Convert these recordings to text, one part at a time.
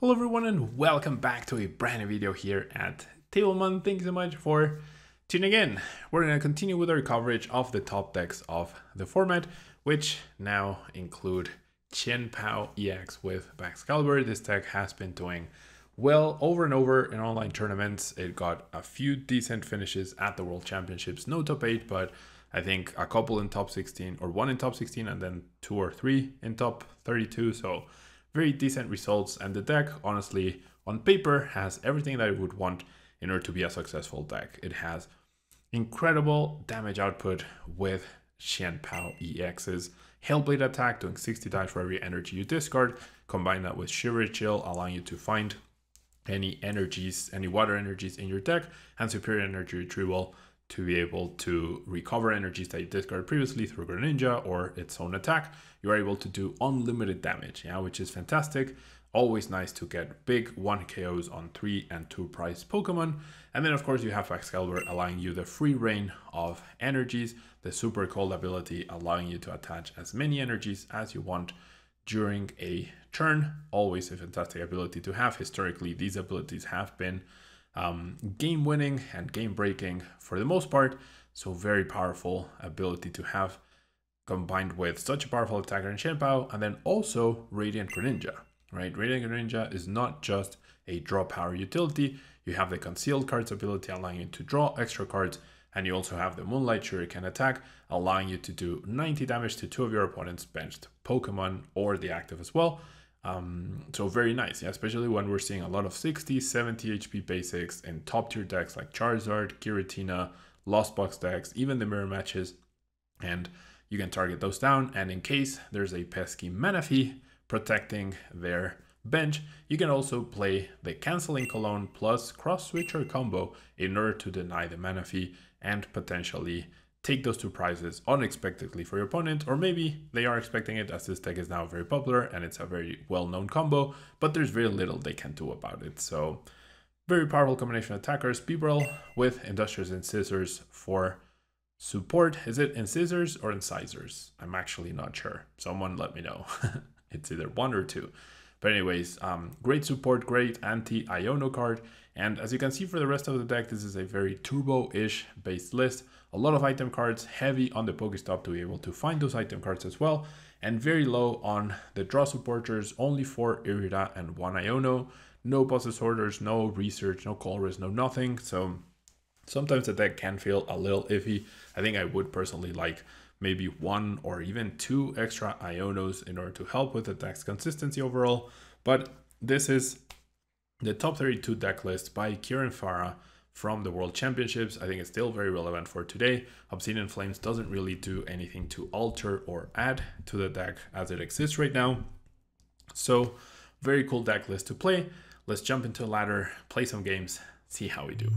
Hello everyone and welcome back to a brand new video here at Tablemon. Thank you so much for tuning in. We're going to continue with our coverage of the top decks of the format, which now include CHIEN PAO EX with Baxcalibur. This deck has been doing well over and over in online tournaments. It got a few decent finishes at the World Championships, no top 8, but I think a couple in top 16 or one in top 16 and then 2 or 3 in top 32. So very decent results, and the deck, honestly, on paper, has everything that I would want in order to be a successful deck. It has incredible damage output with CHIEN PAO EX's Hellblade attack, doing 60 damage for every energy you discard. Combine that with Shivery Chill, allowing you to find any energies, any water energies in your deck, and Superior Energy Retrieval to be able to recover energies that you discarded previously through Greninja or its own attack. You are able to do unlimited damage, which is fantastic. Always nice to get big 1 KOs on 3 and 2 prize Pokemon. And then of course you have Baxcalibur allowing you the free reign of energies, the Super Cold ability allowing you to attach as many energies as you want during a turn. Always a fantastic ability to have. Historically, these abilities have been game winning and game breaking for the most part, so very powerful ability to have, combined with such a powerful attacker in CHIEN PAO. And then also Radiant Greninja, right? Radiant Greninja is not just a draw power utility. You have the concealed cards ability allowing you to draw extra cards, and you also have the Moonlight Shuriken attack allowing you to do 90 damage to 2 of your opponent's benched Pokemon or the active as well. So very nice, especially when we're seeing a lot of 60, 70 HP basics in top tier decks like Charizard, Giratina, Lost Box decks, even the mirror matches, and you can target those down. And in case there's a pesky Manaphy protecting their bench, you can also play the Canceling Cologne plus Cross Switcher combo in order to deny the Manaphy and potentially take those 2 prizes unexpectedly for your opponent, or maybe they are expecting it, as this deck is now very popular and it's a very well-known combo, but there's very little they can do about it. So very powerful combination of attackers. Bibarel with Industrious Incisors for support. Is it Incisors or Incisors? I'm actually not sure. Someone let me know. It's either 1 or 2. But anyways, great support, great anti-Iono card. And as you can see for the rest of the deck, this is a very turbo-ish based list. A lot of item cards, heavy on the PokéStop to be able to find those item cards as well. And very low on the draw supporters, only 4 Irida and 1 Iono. No possess orders, no research, no colors, no nothing. So sometimes the deck can feel a little iffy. I think I would personally like maybe 1 or even 2 extra Ionos in order to help with the deck's consistency overall. But this is the top 32 deck list by Kieran Farah from the World Championships. I think it's still very relevant for today. Obsidian Flames doesn't really do anything to alter or add to the deck as it exists right now. So very cool deck list to play. Let's jump into a ladder, play some games, see how we do.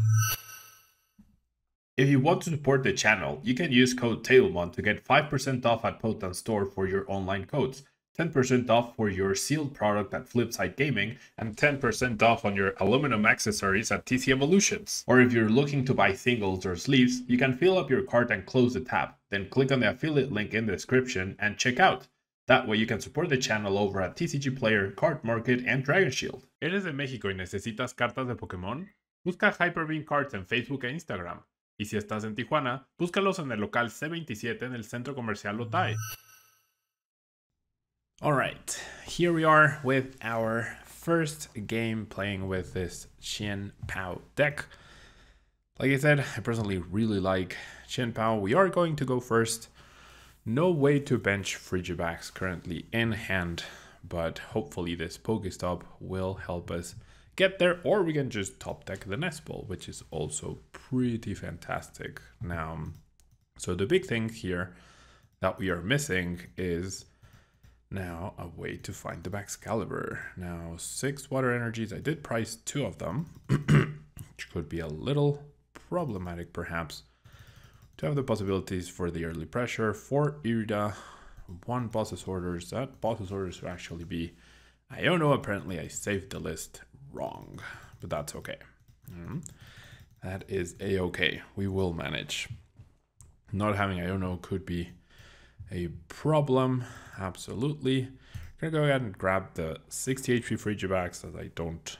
If you want to support the channel, you can use code Tablemon to get 5% off at Potent Store for your online codes, 10% off for your sealed product at Flipside Gaming, and 10% off on your aluminum accessories at TC Evolutions. Or if you're looking to buy singles or sleeves, you can fill up your cart and close the tab, then click on the affiliate link in the description and check out. That way you can support the channel over at TCG Player, Card Market, and Dragon Shield. ¿Eres de México y necesitas cartas de Pokémon? Busca Hyperbeam Cards en Facebook e Instagram. Y si estás en Tijuana, búscalos en el local C27 en el Centro Comercial Otay. Alright, here we are with our first game playing with this CHIEN PAO deck. Like I said, I personally really like CHIEN PAO. We are going to go first. No way to bench Frigibax currently in hand, but hopefully this PokéStop will help us get there, or we can just top deck the Nest Ball, which is also pretty fantastic now. So the big thing here that we are missing is now a way to find the Baxcalibur. Now 6 water energies, I did price 2 of them, which could be a little problematic perhaps. To have the possibilities for the early pressure, 4 Irida, 1 possess orders. That possess orders will actually be Iono. Apparently I saved the list wrong, but that's okay. That is a-okay. We will manage. Not having Iono could be a problem, absolutely. I'm gonna go ahead and grab the 60 HP Frigibax, as I don't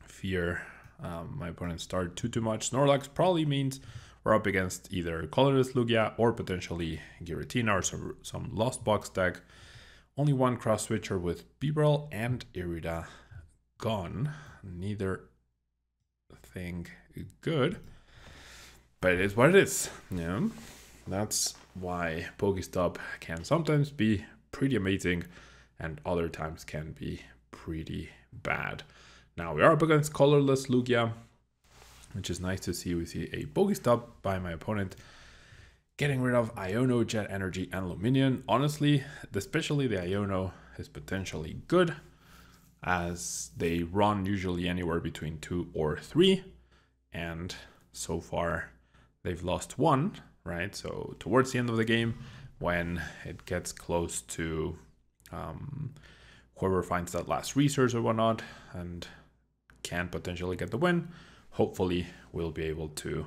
fear my opponent start too much. Snorlax probably means we're up against either Colorless Lugia or potentially Giratina or some Lost Box deck. Only one Cross Switcher with Bibarel and Irida gone. Neither thing good, but it is what it is. Yeah, that's why PokéStop can sometimes be pretty amazing and other times can be pretty bad. Now we are up against Colorless Lugia, which is nice to see. We see a PokéStop by my opponent getting rid of Iono, Jet Energy, and Luminion. Honestly, especially the Iono is potentially good, as they run usually anywhere between 2 or 3, and so far they've lost 1, right? So towards the end of the game, when it gets close to whoever finds that last resource or whatnot and can potentially get the win, hopefully we'll be able to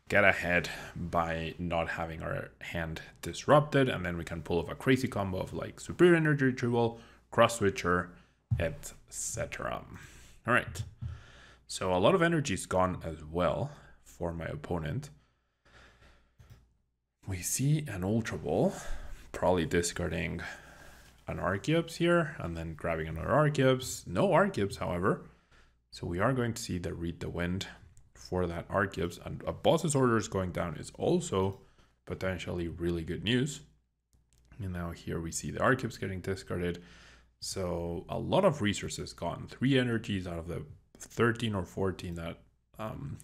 get ahead by not having our hand disrupted, and then we can pull off a crazy combo of like Superior Energy Retrieval, Cross Switcher, etc. All right, so a lot of energy is gone as well for my opponent. We see an Ultra Ball, probably discarding an Archeops here and then grabbing another Archeops. No Archeops, however, so we are going to see the Read the Wind for that Archeops, and a boss's orders going down is also potentially really good news. And now here we see the Archeops getting discarded, so a lot of resources gone. 3 energies out of the 13 or 14 that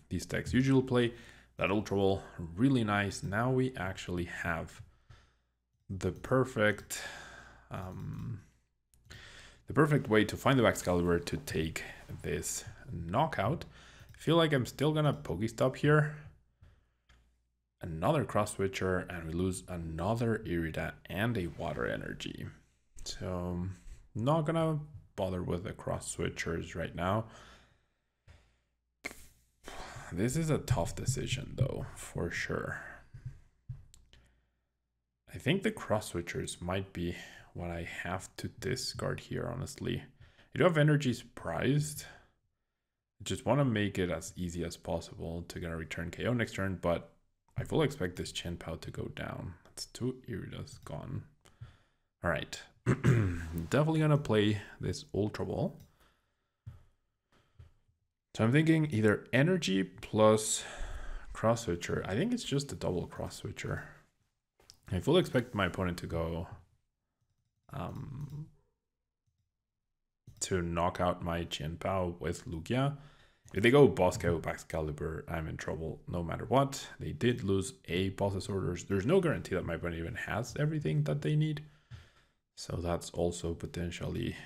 these decks usually play. That Ultra Ball, really nice. Now we actually have the perfect way to find the Baxcalibur to take this knockout. I feel like I'm still gonna PokéStop here. Another Cross Switcher, and we lose another Irida and a Water Energy. So not gonna bother with the Cross Switchers right now. This is a tough decision though, for sure. I think the Cross Switchers might be what I have to discard here, honestly. I do have energies prized. I just want to make it as easy as possible to get a return KO next turn, but I fully expect this CHIEN PAO to go down. That's 2 Iridas gone. All right, definitely gonna play this Ultra Ball. So I'm thinking either energy plus Cross Switcher. I think it's just a double Cross Switcher. I fully expect my opponent to go to knock out my CHIEN PAO with Lugia. If they go Boss KO Baxcalibur, I'm in trouble no matter what. They did lose a boss's orders. There's no guarantee that my opponent even has everything that they need, so that's also potentially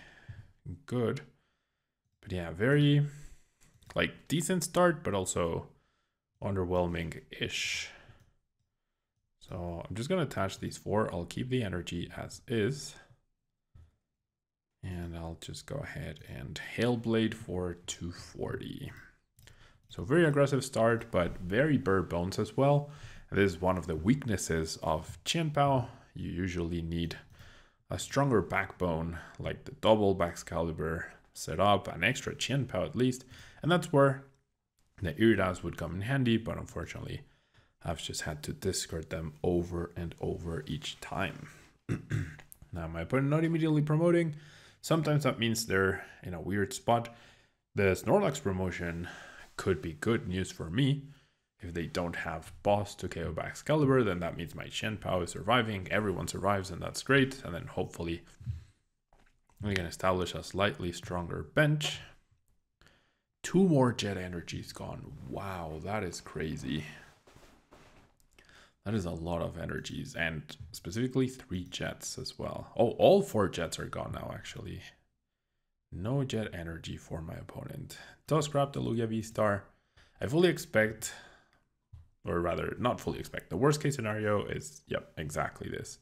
good. But yeah, very like decent start, but also underwhelming-ish. So I'm just gonna attach these 4. I'll keep the energy as is. And I'll just go ahead and Hailblade for 240. So very aggressive start, but very bare bones as well. And this is one of the weaknesses of CHIEN PAO. You usually need a stronger backbone, like the double Baxcalibur setup, an extra CHIEN PAO at least. And that's where the Iridas would come in handy, but unfortunately, I've just had to discard them over and over each time. Now my opponent not immediately promoting. Sometimes that means they're in a weird spot. The Snorlax promotion could be good news for me. If they don't have boss to KO Baxcalibur, then that means my CHIEN PAO is surviving. Everyone survives, and that's great. And then hopefully we can establish a slightly stronger bench. 2 more Jet Energies gone. Wow, that is crazy. That is a lot of energies, and specifically 3 Jets as well. Oh, all 4 Jets are gone now, actually. No Jet Energy for my opponent. Does grab the Lugia V-Star. I fully expect, or rather, not fully expect. The worst case scenario is, yep, exactly this.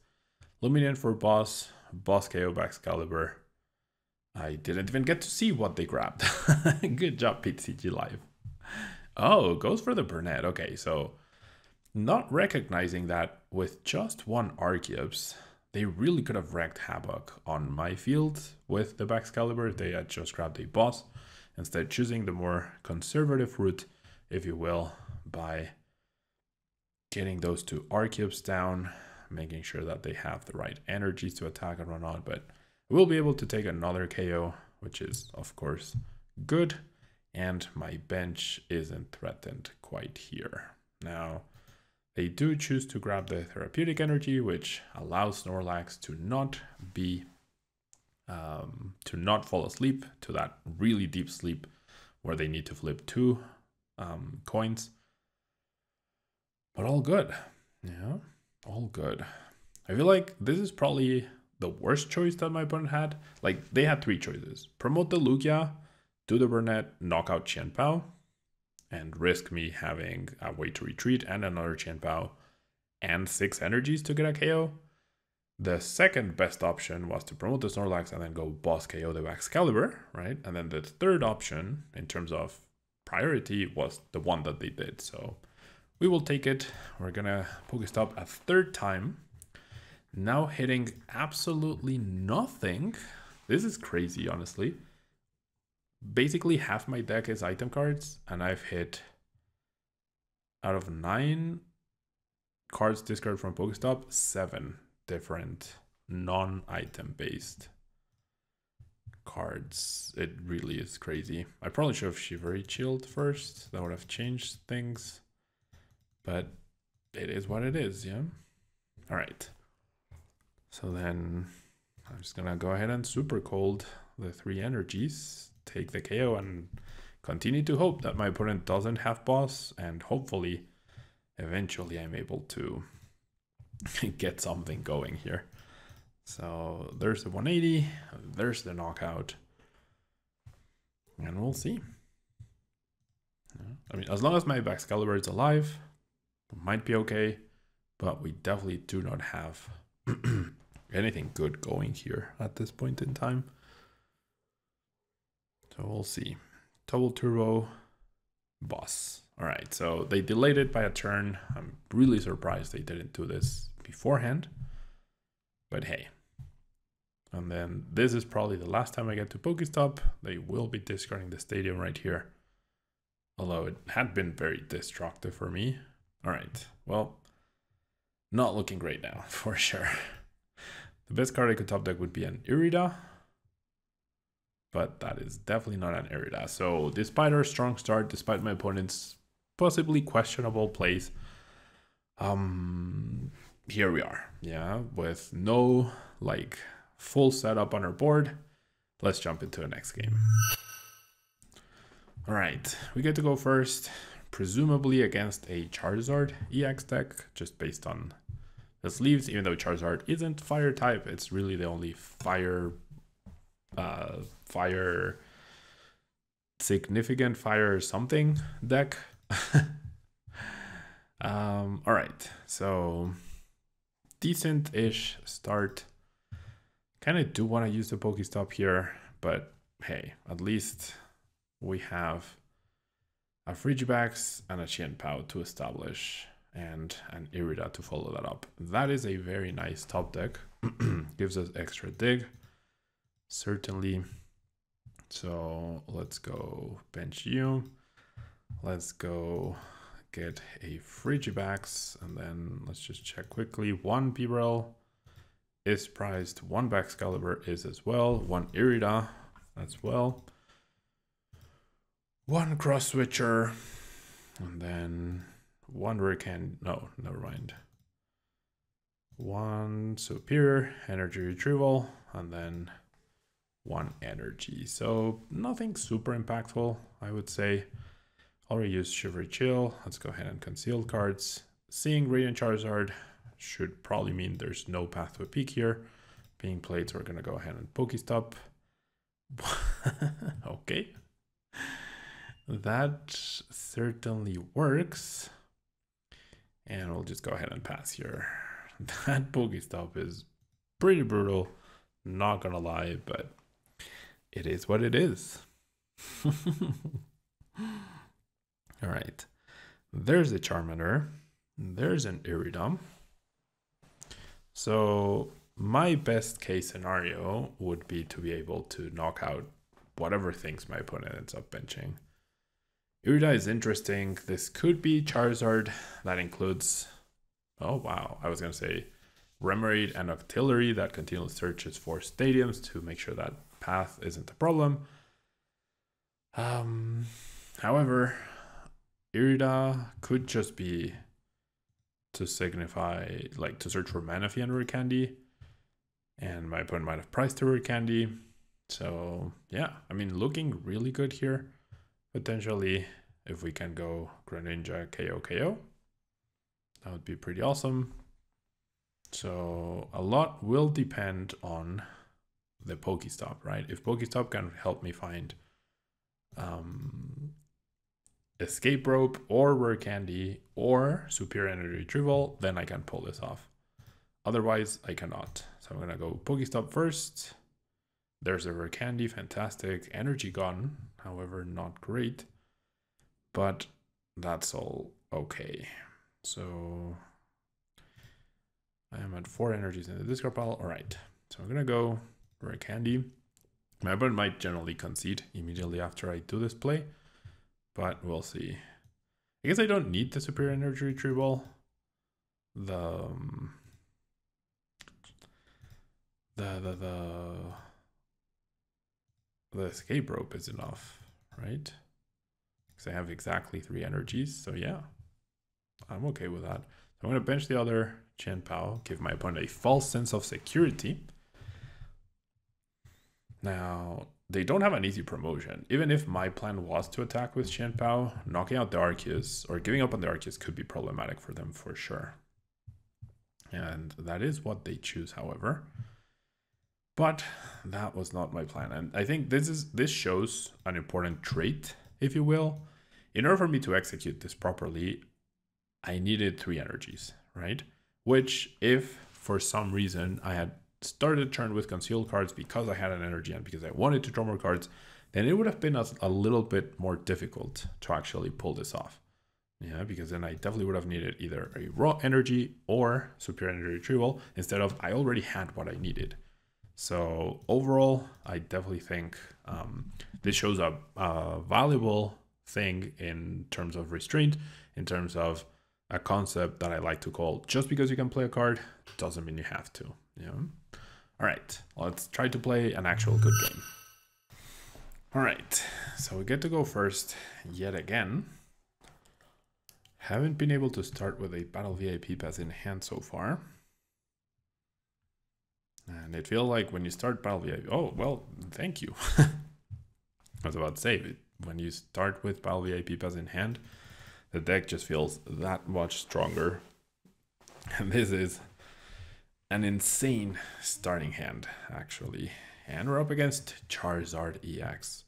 Luminion for boss KO Baxcalibur. I didn't even get to see what they grabbed. Good job, PTCG Live. Oh, goes for the Burnett. Okay, so not recognizing that with just 1 Archeops, they really could have wreaked havoc on my field with the Baxcalibur if they had just grabbed a boss, instead choosing the more conservative route, if you will, by getting those two R-cubes down, making sure that they have the right energies to attack and run out. But we'll be able to take another KO, which is of course good, and my bench isn't threatened quite here. Now they do choose to grab the therapeutic energy, which allows Snorlax to not be to not fall asleep to that really deep sleep where they need to flip 2 coins. But all good. Yeah, all good. I feel like this is probably the worst choice that my opponent had. Like, they had 3 choices. Promote the Lugia, do the Burnett, knock out CHIEN PAO, and risk me having a way to retreat and another CHIEN PAO and 6 energies to get a KO. The second best option was to promote the Snorlax and then go boss KO the Baxcalibur, right? And then the third option, in terms of priority, was the one that they did. So we will take it. We're gonna PokéStop a 3rd time. Now hitting absolutely nothing. This is crazy, honestly. Basically half my deck is item cards, and I've hit, out of 9 cards discarded from PokéStop, 7 different non-item based cards. It really is crazy. I probably should have Shivery Chilled first. That would have changed things. But it is what it is, yeah? All right. So then I'm just gonna go ahead and super cold the 3 energies, take the KO, and continue to hope that my opponent doesn't have boss, and hopefully eventually I'm able to get something going here. So there's the 180, there's the knockout, and we'll see. I mean, as long as my Baxcalibur is alive, it might be okay, but we definitely do not have anything good going here at this point in time. So we'll see. Double turbo boss. All right, so they delayed it by a turn. I'm really surprised they didn't do this beforehand, but hey. And then this is probably the last time I get to PokéStop. They will be discarding the stadium right here, although it had been very destructive for me. All right, well, not looking great now for sure. The best card I could top deck would be an Irida, but that is definitely not an Irida. So despite our strong start, despite my opponent's possibly questionable plays, here we are, yeah, with no like full setup on our board. Let's jump into the next game. All right, we get to go first, presumably against a Charizard EX deck, just based on the sleeves. Even though Charizard isn't fire type, it's really the only fire significant fire something deck. All right, so decent-ish start. Kind of do want to use the PokéStop here, but hey, at least we have a Frigibax and a CHIEN PAO to establish, and an Irida to follow that up. That is a very nice top deck. Gives us extra dig, certainly. So let's go bench you. Let's go get a Frigibax, and then let's just check quickly. 1 Bibarel is priced, 1 Baxcalibur is as well, 1 Irida as well, 1 Cross Switcher, and then 1 Rare Candy, no, never mind. 1 Superior Energy Retrieval, and then 1 Energy. So nothing super impactful, I would say. Already used Shivery Chill. Let's go ahead and conceal cards. Seeing Radiant Charizard should probably mean there's no path to a peak here being played, so we're gonna go ahead and PokéStop. Okay. That certainly works. And we'll just go ahead and pass here. That PokéStop is pretty brutal, not gonna lie, but it is what it is. All right, there's the Charmander, there's an Irida. So my best case scenario would be to be able to knock out whatever things my opponent ends up benching. Irida is interesting. This could be Charizard. That includes, oh wow, I was going to say Remoraid and Octillery that continually searches for stadiums to make sure that path isn't a problem. However, Irida could just be to signify, like, to search for Manaphy and Rare Candy, and my opponent might have priced to Rare Candy. So yeah, I mean, looking really good here. Potentially, if we can go Greninja KO, that would be pretty awesome. So a lot will depend on the PokéStop, right? If PokéStop can help me find Escape Rope or Rare Candy or Superior Energy Retrieval, then I can pull this off. Otherwise, I cannot. So I'm gonna go PokéStop first. There's a Rare Candy, fantastic. Energy gone, however, not great. But that's all okay. So I am at 4 energies in the discard pile. All right, so I'm gonna go Rare Candy. My opponent might generally concede immediately after I do this play, but we'll see. I guess I don't need the Superior Energy Retrieval. The Escape Rope is enough, right? Because I have exactly 3 energies, so yeah, I'm okay with that. So I'm going to bench the other CHIEN PAO, give my opponent a false sense of security. Now, they don't have an easy promotion. Even if my plan was to attack with CHIEN PAO, knocking out the Arceus or giving up on the Arceus could be problematic for them for sure. And that is what they choose, however. But that was not my plan. And I think this shows an important trait, if you will. In order for me to execute this properly, I needed 3 energies, right? Which, if for some reason I had started the turn with concealed cards because I had an energy and because I wanted to draw more cards, then it would have been a little bit more difficult to actually pull this off. Yeah, because then I definitely would have needed either a raw energy or Superior Energy Retrieval instead of I already had what I needed. So overall, I definitely think this shows a valuable thing in terms of restraint, in terms of a concept that I like to call just because you can play a card doesn't mean you have to. Yeah. All right, let's try to play an actual good game. All right, so we get to go first yet again. Haven't been able to start with a Battle VIP Pass in hand so far. And it feels like when you start Battle VIP, oh, well, thank you. I was about to say, when you start with Battle VIP Pass in hand, the deck just feels that much stronger. And this is an insane starting hand, actually. And we're up against Charizard EX.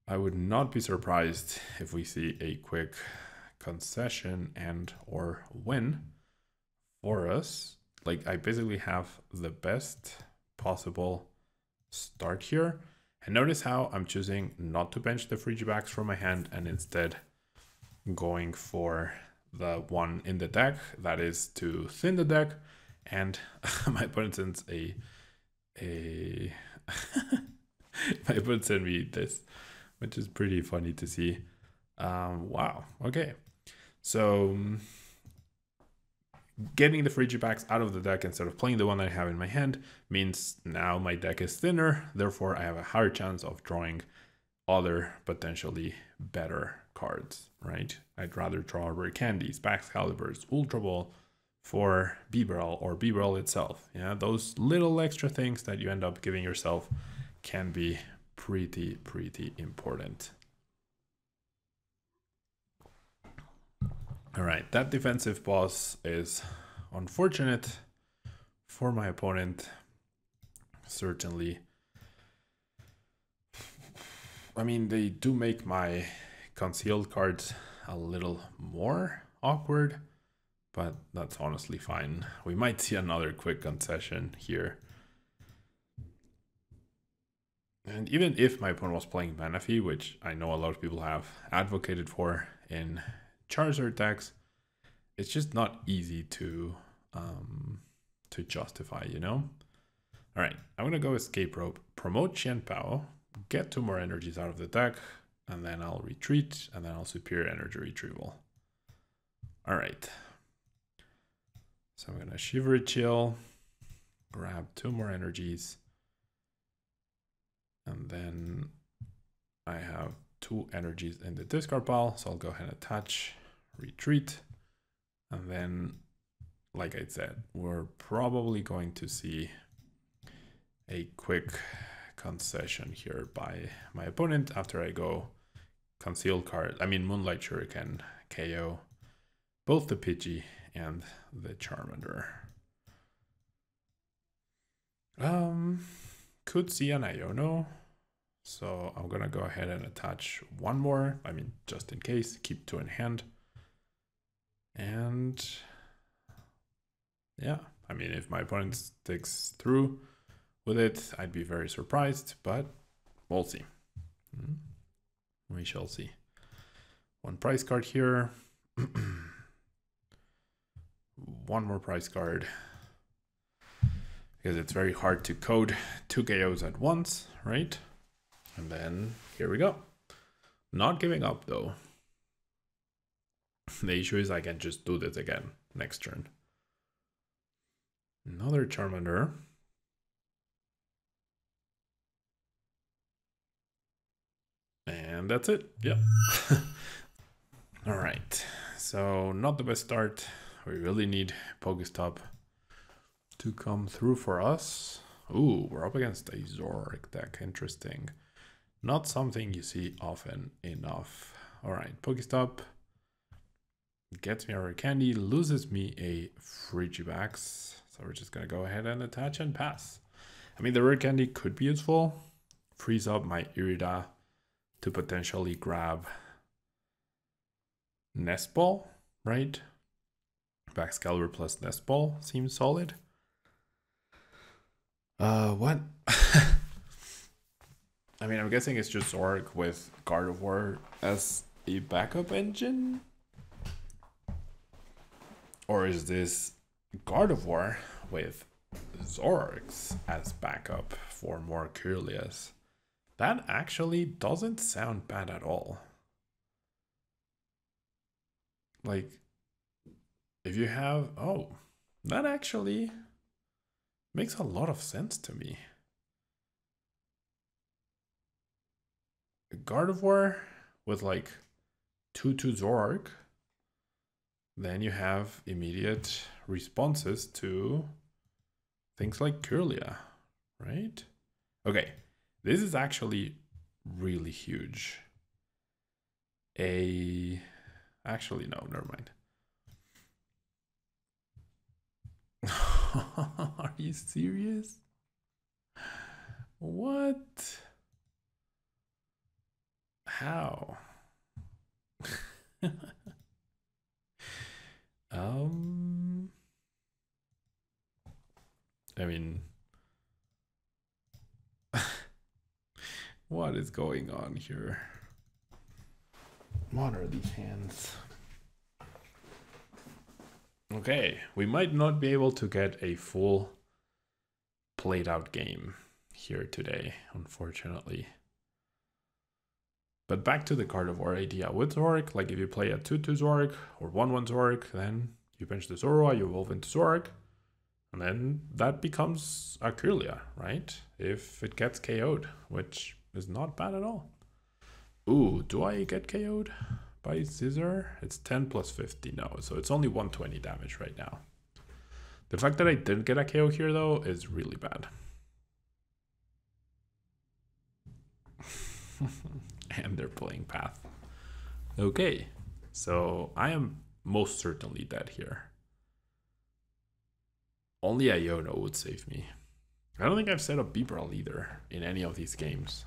I would not be surprised if we see a quick concession and or win for us. Like, I basically have the best possible start here. And notice how I'm choosing not to bench the Frigibax from my hand and instead going for the one in the deck. That is to thin the deck. And my opponent sends my opponent sent me this, which is pretty funny to see. Wow, okay. So getting the Frigibax out of the deck instead of playing the one that I have in my hand means now my deck is thinner, therefore I have a higher chance of drawing other potentially better cards, right? I'd rather draw Rare Candies, Baxcaliburs, Ultra Ball for Bibarel or Bibarel itself. Yeah, those little extra things that you end up giving yourself can be pretty important. All right, that defensive boss is unfortunate for my opponent, certainly. I mean, they do make my concealed cards a little more awkward, but that's honestly fine. We might see another quick concession here. And even if my opponent was playing Manaphy, which I know a lot of people have advocated for in Charizard decks, it's just not easy to to justify, you know? All right, I'm gonna go Escape Rope, promote CHIEN PAO, get 2 more energies out of the deck, and then I'll retreat, and then I'll Superior Energy Retrieval. All right. So I'm gonna Shiver Chill, grab 2 more energies, and then I have 2 energies in the discard pile, so I'll go ahead and attach, retreat, and then, like I said, we're probably going to see a quick concession here by my opponent after I go Moonlight Shuriken, KO both the Pidgey and the Charmander. Could see an Iono, so I'm gonna go ahead and attach 1 more. Just in case, keep 2 in hand. And yeah, if my opponent sticks through with it, I'd be very surprised, but we'll see. We shall see. 1 prize card here. 1 more prize card. Because it's very hard to code 2 KOs at once, right? And then here we go. Not giving up though. The issue is I can just do this again next turn. Another Charmander. And that's it. Yep. All right. So not the best start. We really need PokéStop to come through for us. Ooh, we're up against a Zoroark deck. Interesting. Not something you see often enough. All right, PokéStop gets me a Rare Candy, loses me a Frigibax. So we're just gonna go ahead and attach and pass. The Rare Candy could be useful. Frees up my Irida to potentially grab Nest Ball, right? Baxcalibur plus Nest Ball seems solid. What? I'm guessing it's just Zoroark with Gardevoir as a backup engine? Or is this Gardevoir with Zoroarks as backup for more Kirlias? That actually doesn't sound bad at all. Like, if you have... Oh, that actually makes a lot of sense to me. Gardevoir with like 2/2 Zoroark. Then you have immediate responses to things like Kirlia, right? Okay, this is actually really huge. Actually, no, never mind. Are you serious? What? How? What is going on here? What are these hands? Okay, we might not be able to get a full played out game here today, unfortunately. But back to the Gardevoir idea with Zoroark, like if you play a 2/2 Zoroark or 1/1 Zoroark, then you bench the Zorua, you evolve into Zoroark, and then that becomes a Kirlia, right? If it gets KO'd, which is not bad at all. Ooh, do I get KO'd by Scissor? It's 10 plus 50, no, so it's only 120 damage right now. The fact that I didn't get a KO here, though, is really bad. And they're playing Path. Okay, so I am most certainly dead here. Only Iono would save me. I don't think I've set up Bibarel either in any of these games.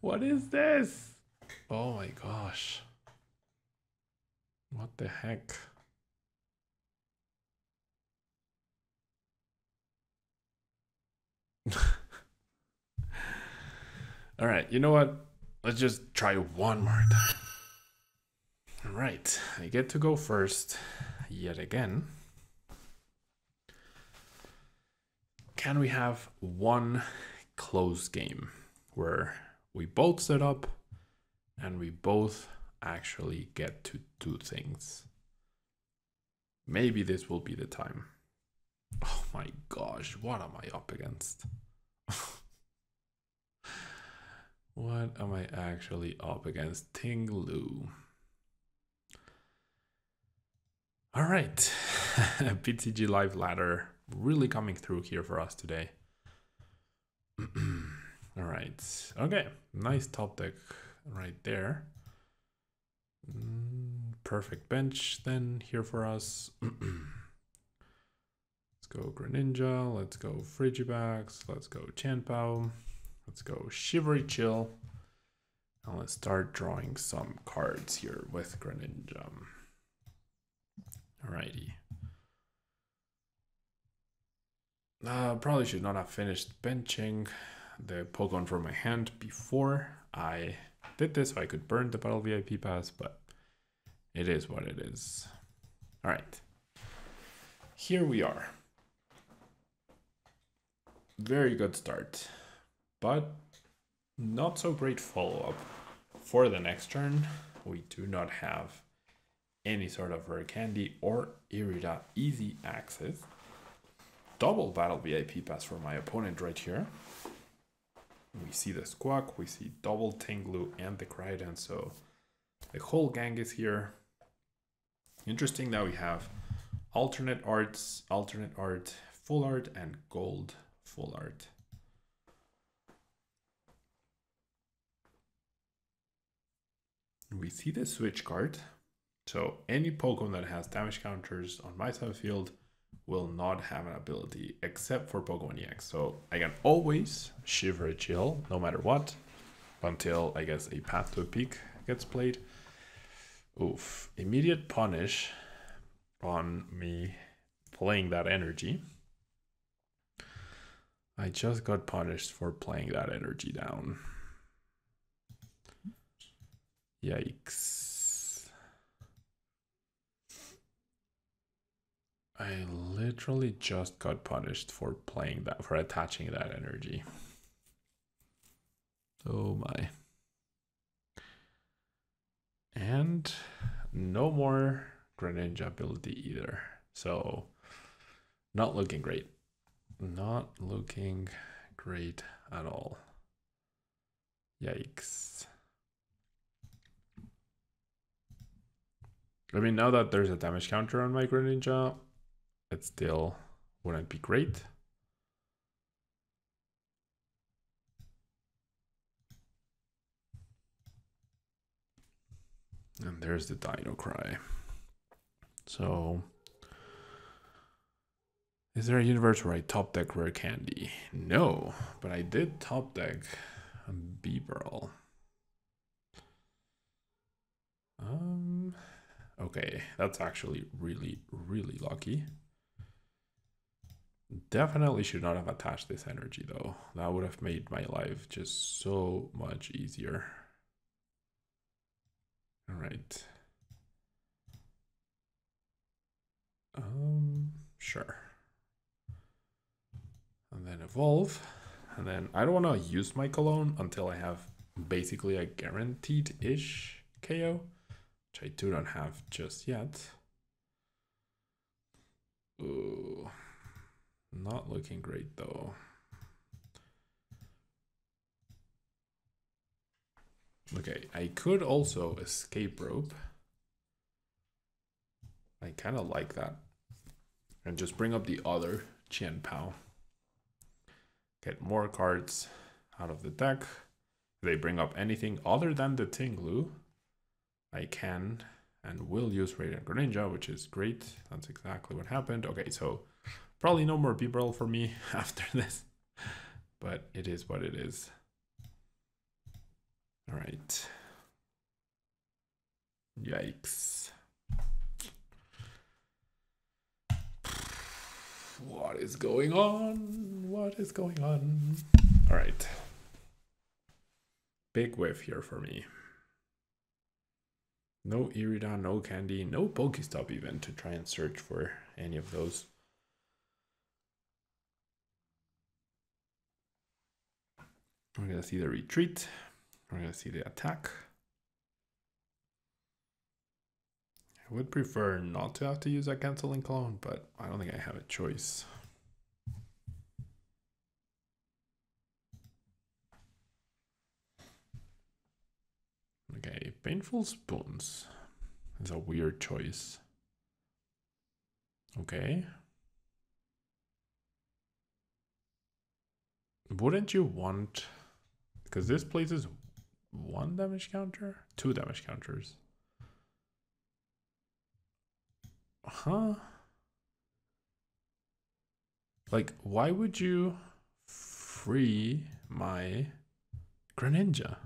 What is this? Oh my gosh. What the heck? All right, you know what? Let's just try one more time. right, I get to go first yet again. Can we have one close game where we both set up and we both actually get to do things? Maybe this will be the time. Oh my gosh, what am I up against? What am I actually up against? Tinglu. All right, PTG Live Ladder really coming through here for us today. All right, okay, nice top deck right there. Perfect bench then here for us. Let's go Greninja, let's go Frigibax, let's go CHIEN PAO, let's go Shivery Chill, and let's start drawing some cards here with Greninja. Alrighty. Probably should not have finished benching the Pokemon from my hand before I did this, so I could burn the Battle VIP Pass, but it is what it is. Alright. Here we are. Very good start, but not so great follow-up. For the next turn, we do not have any sort of Rare Candy or Irida easy access. Double Battle VIP Pass for my opponent right here. We see the Squawk, we see double Tinglu and the Cryodon, so the whole gang is here. Interesting that we have alternate arts, alternate art, full art, and gold full art. We see the switch card. So any Pokemon that has damage counters on my side of the field will not have an ability except for Pokemon EX. So I can always Shiver Chill no matter what until I guess a Path to a Peak gets played. Oof. Immediate punish on me playing that energy. I just got punished for playing that energy down. Yikes. I literally just got punished for playing that, for attaching that energy. Oh my. And no more Greninja ability either. So not looking great. Not looking great at all. Yikes. I mean, now that there's a damage counter on my Greninja, it still wouldn't be great. And there's the Dino Cry. So, is there a universe where I top deck Rare Candy? No, but I did top deck Bibarel. Okay, that's actually really, really lucky. Definitely should not have attached this energy though. That would have made my life just so much easier. All right. Sure. And then evolve. And then I don't want to use my Cologne until I have basically a guaranteed-ish KO, which I do not have just yet. Ooh, not looking great though. Okay, I could also Escape Rope. I kind of like that. And just bring up the other CHIEN PAO. Get more cards out of the deck. If they bring up anything other than the Tinglu, I can and will use Radiant Greninja, which is great. That's exactly what happened. Okay, so probably no more Bibarel for me after this, but it is what it is. All right. Yikes. What is going on? What is going on? All right. Big whiff here for me. No Irida, no Candy, no PokéStop even to try and search for any of those. We're gonna see the retreat. We're gonna see the attack. I would prefer not to have to use a Canceling Cologne, but I don't think I have a choice. Okay, Painful Spoons is a weird choice. Okay. Wouldn't you want, because this places 1 damage counter, 2 damage counters. Huh? Like, why would you free my Greninja?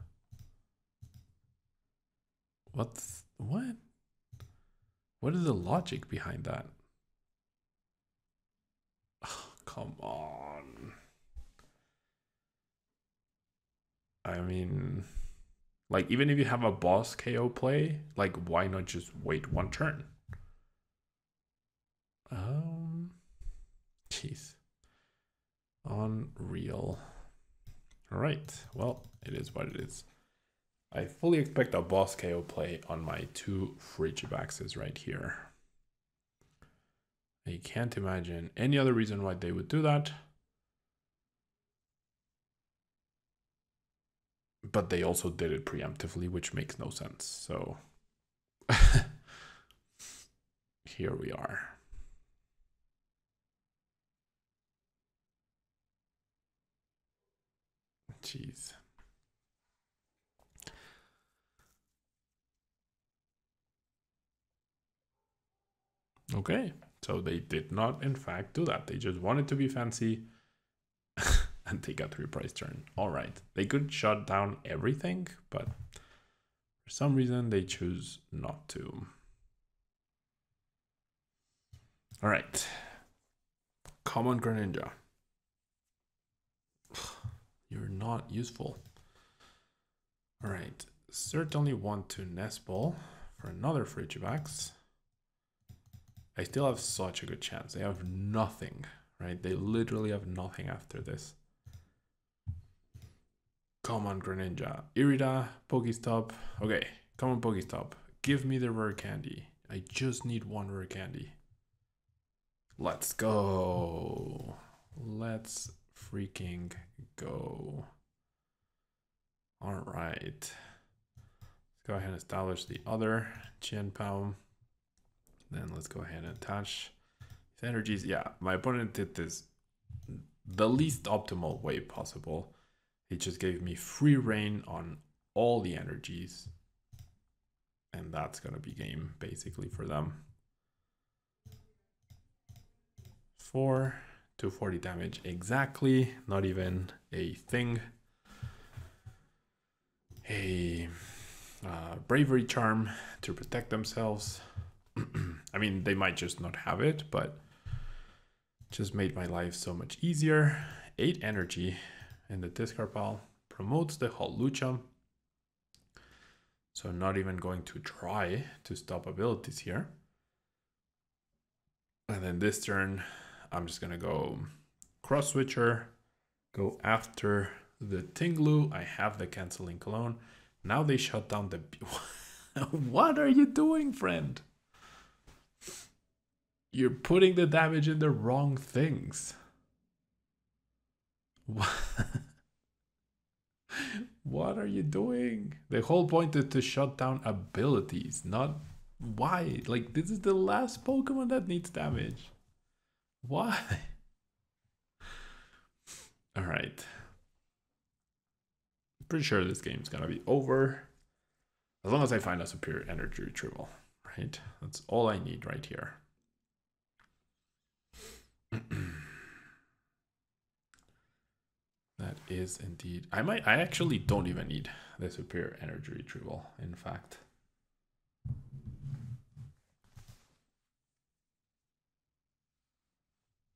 What? What is the logic behind that? Oh, come on. I mean, like, even if you have a boss KO play, like, why not just wait 1 turn? Jeez. Unreal. All right. Well, it is what it is. I fully expect a boss KO play on my 2 Frigibaxes right here. I can't imagine any other reason why they would do that. But they also did it preemptively, which makes no sense. So here we are. Jeez. Okay, so they did not in fact do that. They just wanted to be fancy and take a 3 price turn. All right, they could shut down everything, but for some reason they choose not to. All right, common Greninja. You're not useful. All right, certainly want to Nest Ball for another Frigibax. I still have such a good chance. They have nothing, right? They literally have nothing after this. Come on, Greninja. Irida, PokéStop. Okay, come on, PokéStop. Give me the Rare Candy. I just need 1 Rare Candy. Let's go. Let's freaking go. All right. Let's go ahead and establish the other CHIEN PAO. Then let's go ahead and attach these energies. Yeah, my opponent did this the least optimal way possible. He just gave me free reign on all the energies. And that's going to be game basically for them. 4, 240 damage exactly. Not even a thing. A bravery charm to protect themselves. I mean, they might just not have it, but just made my life so much easier. 8 energy in the discard pile. Promotes the Hawlucha. So not even going to try to stop abilities here. And then this turn, I'm just going to go Cross Switcher. Go after the Tinglu. I have the Canceling Cologne. Now they shut down the... What are you doing, friend? You're putting the damage in the wrong things. What are you doing? The whole point is to shut down abilities, not why. Like, this is the last Pokemon that needs damage. Why? All right. Pretty sure this game's gonna be over. As long as I find a superior energy retrieval, right? That's all I need right here. That is indeed. I actually don't even need the superior energy retrieval, in fact.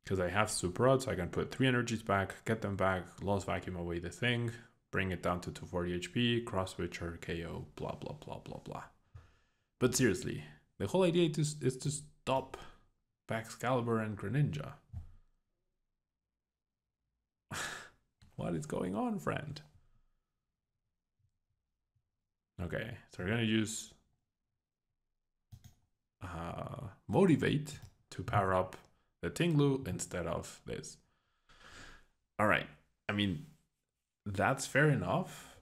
Because I have Super Rod, so I can put 3 energies back, get them back, Lost Vacuum away the thing, bring it down to 240 HP, Cross Switcher, KO, blah, blah, blah, blah, blah. But seriously, the whole idea is to stop Baxcalibur and Greninja. What is going on, friend? Okay, so we're gonna use Motivate to power up the Tinglu instead of this. All right, I mean, that's fair enough.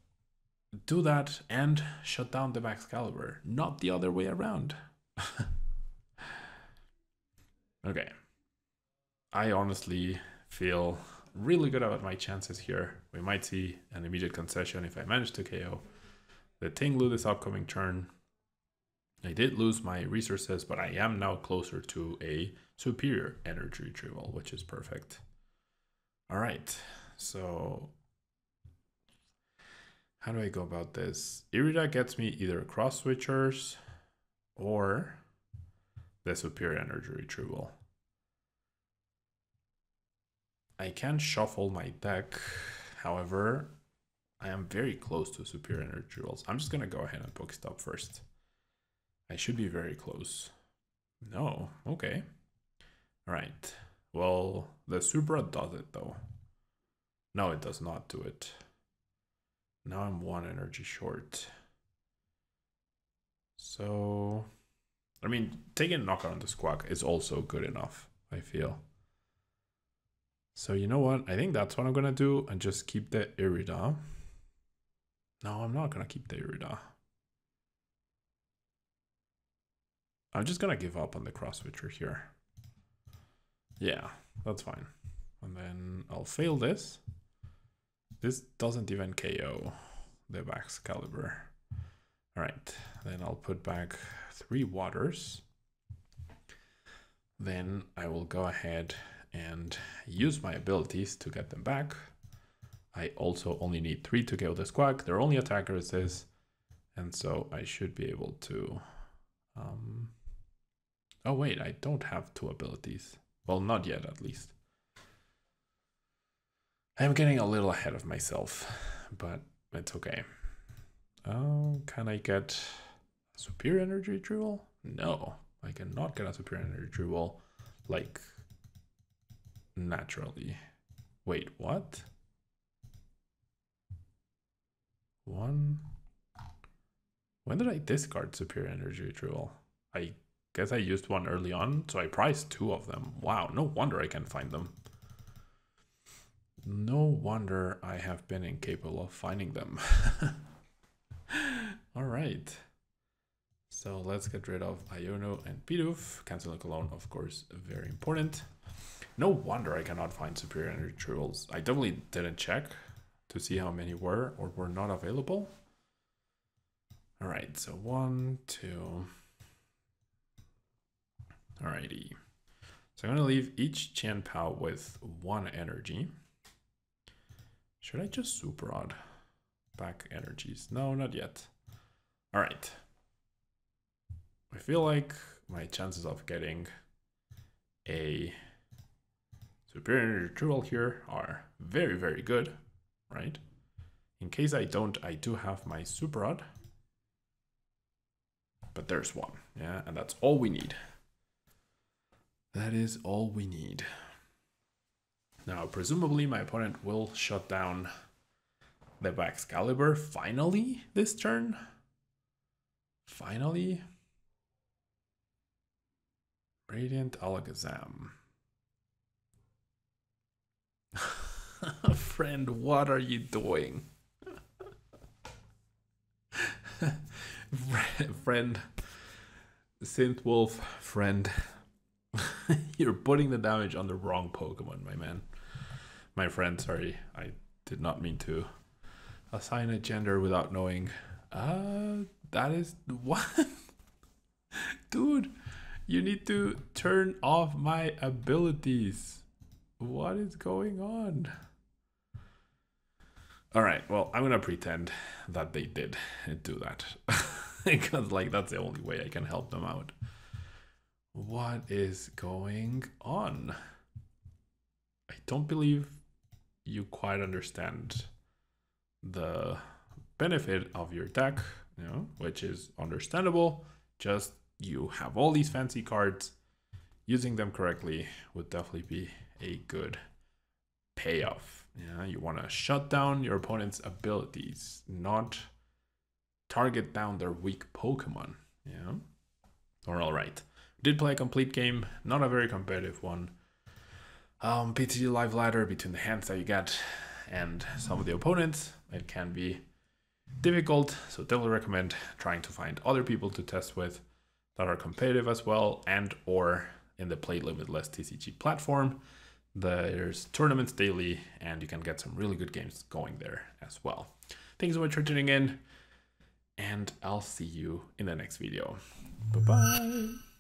Do that and shut down the Baxcalibur, not the other way around. Okay, I honestly feel really good about my chances here. We might see an immediate concession if I manage to KO the Tinglu this upcoming turn. I did lose my resources, but I am now closer to a superior energy retrieval, which is perfect. All right, so how do I go about this? Irida gets me either Cross Switchers or the superior energy retrieval. I can shuffle my deck, however, I am very close to superior energy retrievals. I'm just gonna go ahead and PokéStop first. I should be very close. No, okay. All right, well, the Supra does it though. No, it does not do it. Now I'm 1 energy short. So, I mean, taking a knockout on the Squawk is also good enough, I feel. So you know what? I think that's what I'm gonna do and just keep the Irida. No, I'm not gonna keep the Irida. I'm just gonna give up on the Cross Switcher here. Yeah, that's fine. And then I'll fail this. This doesn't even KO the Baxcalibur. All right, then I'll put back 3 waters. Then I will go ahead and use my abilities to get them back. I also only need 3 to KO the Squawk. Their only attacker is this. And so I should be able to... Oh wait, I don't have 2 abilities. Well, not yet at least. I'm getting a little ahead of myself, but it's okay. Oh, can I get a superior energy retrieval? No, I cannot get a superior energy retrieval like naturally. Wait, what? 1. When did I discard superior energy retrieval? I guess I used 1 early on, so I priced 2 of them. Wow, no wonder I can find them. No wonder I have been incapable of finding them. All right. So let's get rid of Iono and Bidoof. Canceling Cologne, of course, very important. No wonder I cannot find superior energy retrievals. I definitely didn't check to see how many were or were not available. All right, so 1, 2. Alrighty. So I'm gonna leave each CHIEN PAO with 1 energy. Should I just super odd back energies? No, not yet. All right. I feel like my chances of getting a superior retrieval here are very, very good, right? In case I don't, I do have my super odd. But there's 1, yeah, and that's all we need. That is all we need. Now, presumably my opponent will shut down the Baxcalibur finally this turn. Finally. Radiant Alakazam. Friend, what are you doing? Friend, Synthwolf, friend. You're putting the damage on the wrong Pokemon, my man. My friend, sorry. I did not mean to assign a gender without knowing. That is... What? Dude, you need to turn off my abilities. What is going on? Alright, well, I'm gonna pretend that they did do that. Because, like, that's the only way I can help them out. What is going on? I don't believe you quite understand the benefit of your deck, you know, which is understandable. just you have all these fancy cards. Using them correctly would definitely be a good payoff. Yeah, you want to shut down your opponent's abilities, not target down their weak Pokemon. Yeah. All right. Did play a complete game, not a very competitive one. PTG live ladder between the hands that you get and some of the opponents. It can be difficult, so definitely recommend trying to find other people to test with that are competitive as well, and or in the Play Limitless TCG platform. There's tournaments daily and you can get some really good games going there as well. Thanks so much for tuning in, and I'll see you in the next video. Bye-bye.